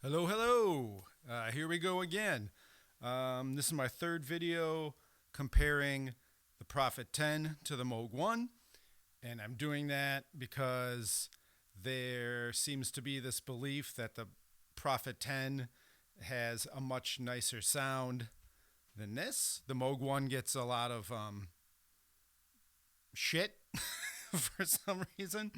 Hello, hello. Here we go again. This is my third video comparing the Prophet 10 to the Moog One, and I'm doing that because there seems to be this belief that the Prophet 10 has a much nicer sound than this. The Moog One gets a lot of shit for some reason.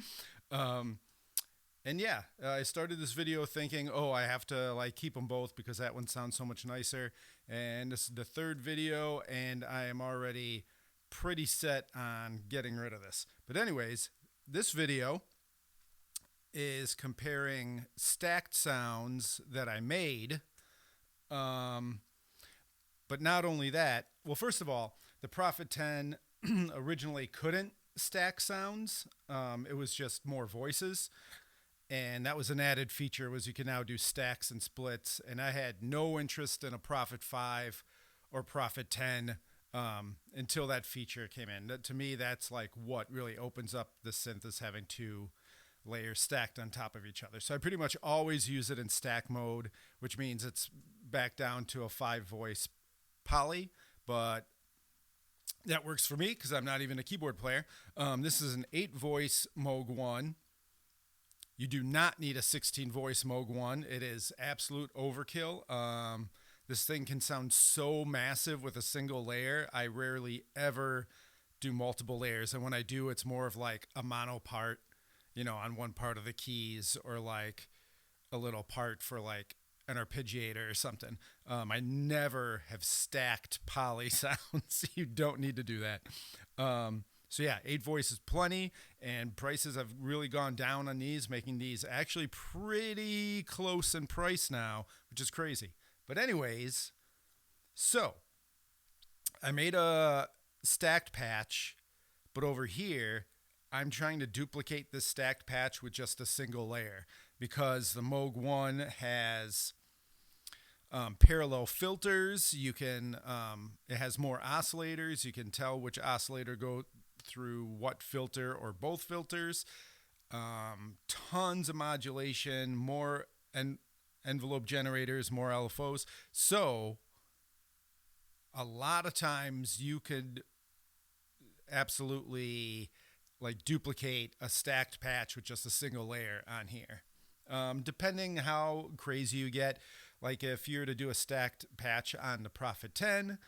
And yeah, I started this video thinking, oh, I have to like keep them both because that one sounds so much nicer. And this is the third video, and I am already pretty set on getting rid of this. But anyways, this video is comparing stacked sounds that I made. But not only that, well, first of all, the Prophet 10 originally couldn't stack sounds. It was just more voices. And that was an added feature, was you can now do stacks and splits. And I had no interest in a Prophet 5 or Prophet 10 until that feature came in. To me, that's like what really opens up the synth, is having two layers stacked on top of each other. So I pretty much always use it in stack mode, which means it's back down to a 5-voice poly. But that works for me because I'm not even a keyboard player. This is an 8-voice Moog One. You do not need a 16-voice Moog One. It is absolute overkill. This thing can sound so massive with a single layer. I rarely ever do multiple layers. And when I do, it's more of like a mono part, you know, on one part of the keys, or like a little part for like an arpeggiator or something. I never have stacked poly sounds. You don't need to do that. So yeah, 8 voices plenty, and prices have really gone down on these, making these actually pretty close in price now, which is crazy. But anyways, so I made a stacked patch, but over here, I'm trying to duplicate this stacked patch with just a single layer, because the Moog One has parallel filters. You can, it has more oscillators. You can tell which oscillator go through what filter or both filters. Tons of modulation, more envelope generators, more LFOs. So a lot of times you could absolutely like duplicate a stacked patch with just a single layer on here. Depending how crazy you get, like if you're to do a stacked patch on the Prophet 10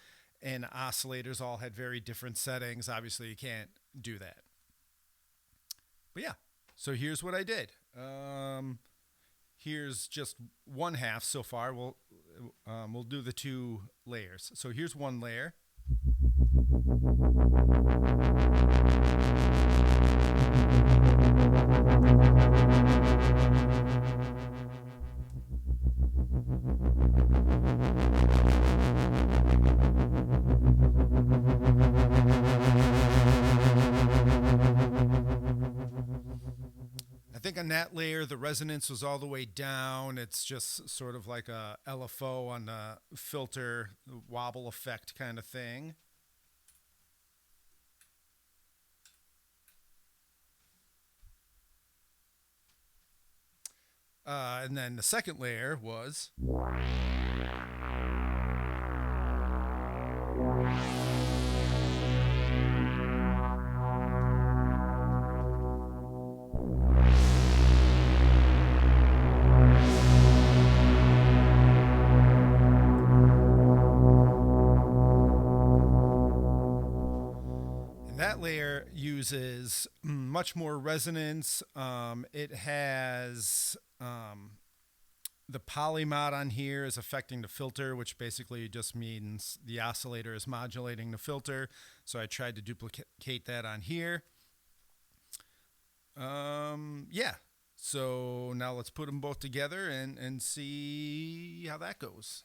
and oscillators all had very different settings, obviously you can't do that. But yeah, so here's what I did. Here's just one half so far. We'll do the 2 layers. So here's one layer. I think on that layer, the resonance was all the way down. It's just sort of like a LFO on the filter, wobble effect kind of thing. And then the second layer was... that layer uses much more resonance. It has the poly mod on here is affecting the filter, which basically just means the oscillator is modulating the filter. So I tried to duplicate that on here. Yeah. So now let's put them both together and see how that goes.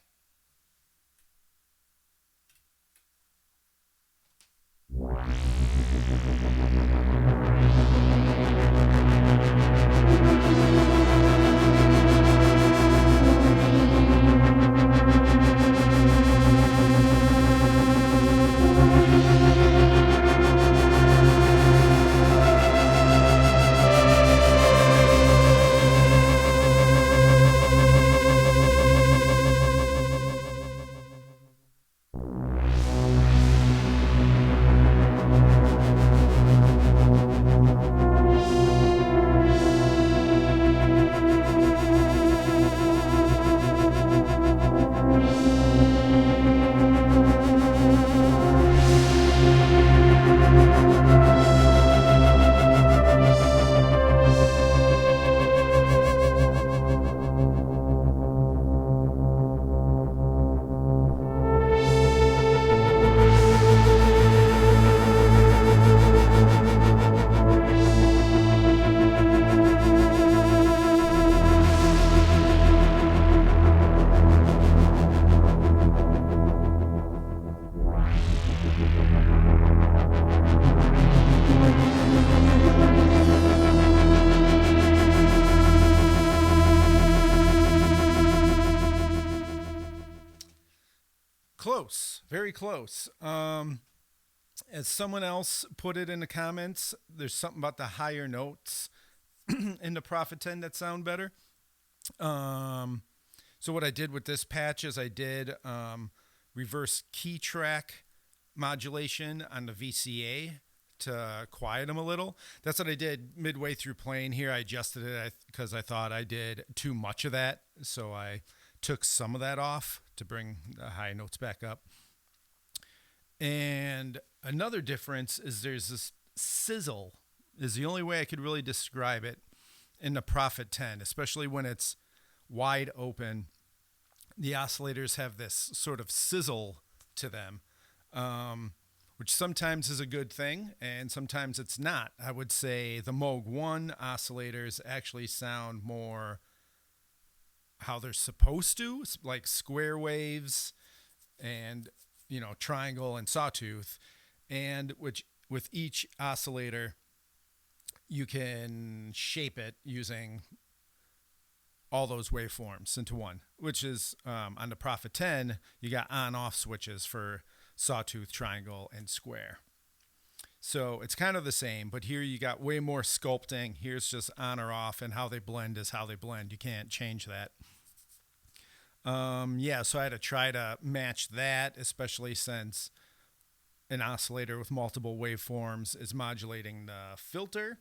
close, very close. As someone else put it in the comments, there's something about the higher notes in the Prophet 10 that sound better. So what I did with this patch is I did reverse key track modulation on the VCA to quiet them a little. That's what I did midway through playing here. I adjusted it because I thought I did too much of that. So I took some of that off to bring the high notes back up. And another difference is there's this sizzle is the only way I could really describe it in the Prophet 10, especially when it's wide open. The oscillators have this sort of sizzle to them, which sometimes is a good thing and sometimes it's not. I would say the Moog One oscillators actually sound more how they're supposed to, like square waves and, you know, triangle and sawtooth, and which with each oscillator you can shape it using all those waveforms into one, which is on the Prophet 10 you got on-off switches for sawtooth, triangle, and square. So it's kind of the same, but here you got way more sculpting. Here's just on or off, and how they blend is how they blend. You can't change that. Yeah, so I had to try to match that, especially since an oscillator with multiple waveforms is modulating the filter.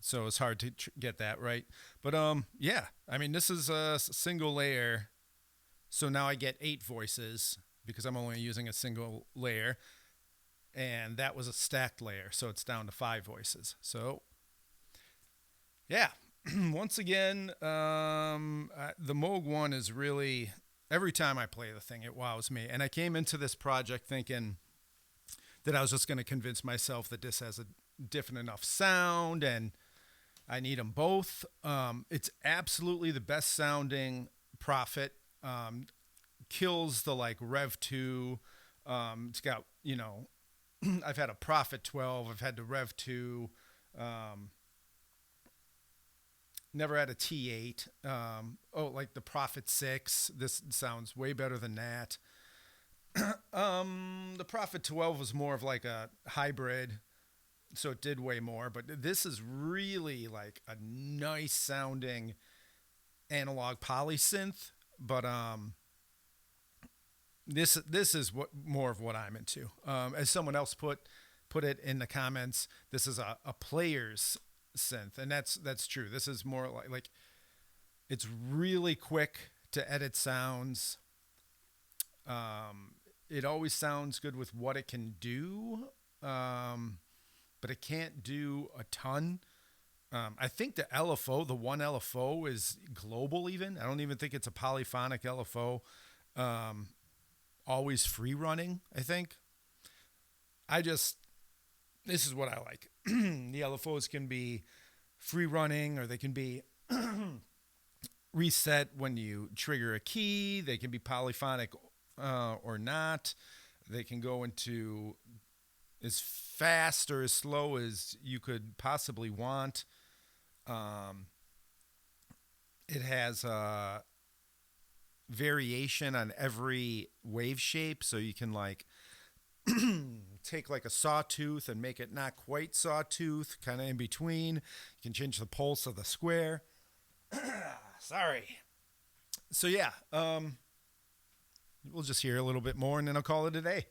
So it's hard to get that right. But yeah, I mean, this is a single layer. So now I get 8 voices because I'm only using a single layer. And that was a stacked layer. So it's down to 5 voices. So yeah, once again, the Moog One is really, every time I play the thing, it wows me. And I came into this project thinking that I was just going to convince myself that this has a different enough sound and I need them both. It's absolutely the best sounding Prophet. Kills the like Rev 2. It's got, you know, I've had a Prophet 12. I've had the Rev 2. Never had a T8. Like the Prophet 6. This sounds way better than that. The Prophet 12 was more of like a hybrid, so it did way more. But this is really like a nice sounding analog polysynth. But this is what more of what I'm into. As someone else put it in the comments, this is a player's synth, and that's true. This is more like it's really quick to edit sounds. It always sounds good with what it can do, but it can't do a ton. I think the LFO, the one LFO, is global even. I don't even think it's a polyphonic LFO. Always free running, I think. This is what I like. The LFOs can be free running, or they can be reset when you trigger a key. They can be polyphonic or not. They can go into as fast or as slow as you could possibly want. It has a variation on every wave shape, so you can like take like a sawtooth and make it not quite sawtooth, kind of in between. You can change the pulse of the square. Sorry. So yeah, we'll just hear a little bit more and then I'll call it a day.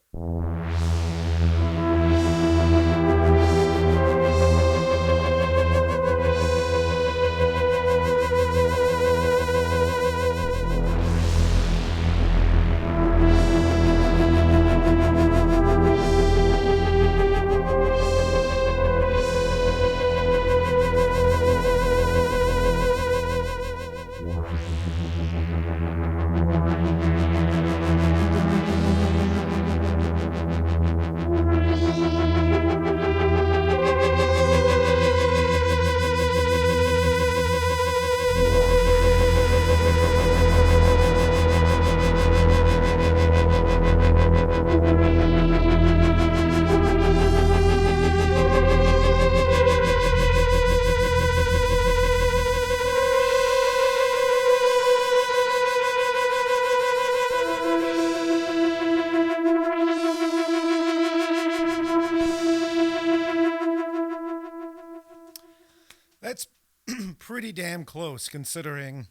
damn close considering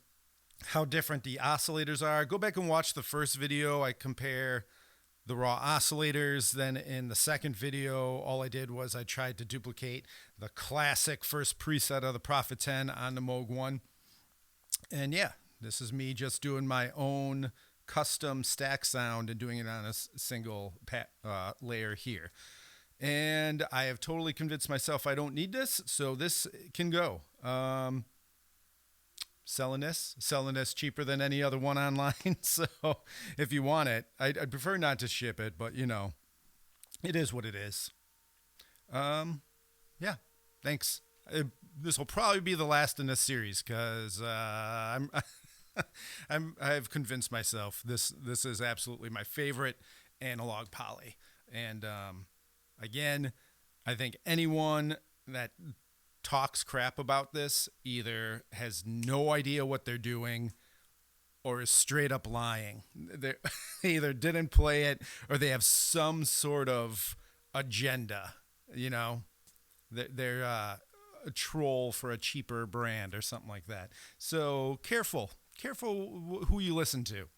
how different the oscillators are. Go back and watch the first video. I compare the raw oscillators. Then in the second video, all I did was I tried to duplicate the classic first preset of the Prophet 10 on the Moog One. And yeah, this is me just doing my own custom stack sound and doing it on a single layer here. And I have totally convinced myself I don't need this, so this can go. Selling this cheaper than any other one online. So if you want it, I'd prefer not to ship it, but you know, it is what it is. Yeah, thanks. This will probably be the last in this series because I've convinced myself this is absolutely my favorite analog poly. And again, I think anyone that talks crap about this either has no idea what they're doing or is straight up lying. They either didn't play it or they have some sort of agenda, you know. They're a troll for a cheaper brand or something like that. So careful who you listen to.